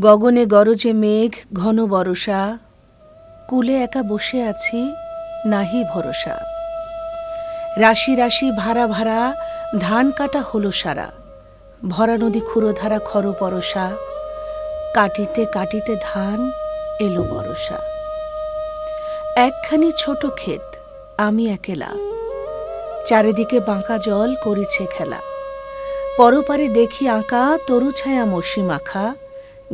গগনে গরজে মেঘ ঘন বরষা, কূলে একা বসে আছি নাহি ভরসা। রাশি রাশি ভাড়া ভাড়া ধান কাটা হলো সারা, ভরা নদী ক্ষুরধারা খর পরশা, কাটিতে কাটিতে ধান এলো বরষা। একখানি ছোট ক্ষেত, আমি একেলা, চারিদিকে বাঁকা জল করিছে খেলা। পরপারে দেখি আঁকা তরু ছায়া মসি মাখা,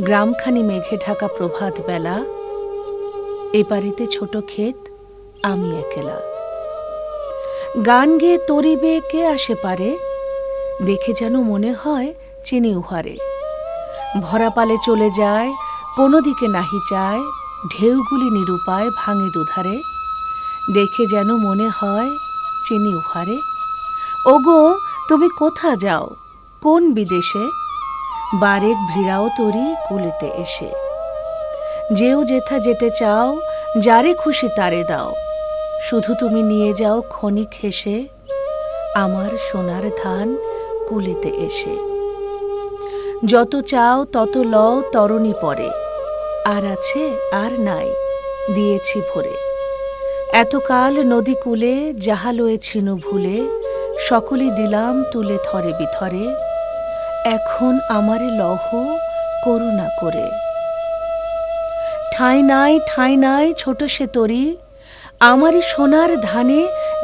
গ্রামখানি মেঘে ঢাকা প্রভাত বেলা। এপারিতে ছোট ক্ষেত, আমি একেলা। গান গেয়ে তরিবে কে আসে পারে, দেখে যেন মনে হয় চিনি উহারে। ভরা পালে চলে যায়, কোনো দিকে নাহি চায়, ঢেউগুলি নিরুপায় ভাঙে দুধারে। দেখে যেন মনে হয় চিনি উহারে। ওগো তুমি কোথা যাও, কোন বিদেশে, বারেক ভিড়াও তরি কুলেতে এসে। যেও যেথা যেতে চাও, যারে খুশি তারে দাও, শুধু তুমি নিয়ে যাও ক্ষণিক হেসে, আমার সোনার ধান কুলেতে এসে। যত চাও তত লও তরণী পরে, আর আছে আর নাই দিয়েছি ভরে। এতকাল নদী কূলে যাহা লয়েছিনু ভুলে, সকলে দিলাম তুলে থরে বিথরে। এখন আমারে লহ করুণা করে। ঠাঁই নাই ছোট সে তরি, আমারই সোনার ধানে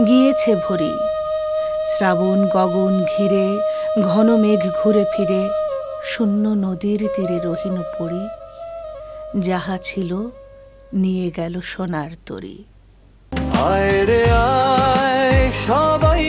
গিয়েছে ভরি। শ্রাবণ গগন ঘিরে ঘন মেঘ ঘুরে ফিরে, শূন্য নদীর তীরে রহিনু পড়ি। যাহা ছিল নিয়ে গেল সোনার তরি। আয় রে আয় সবাই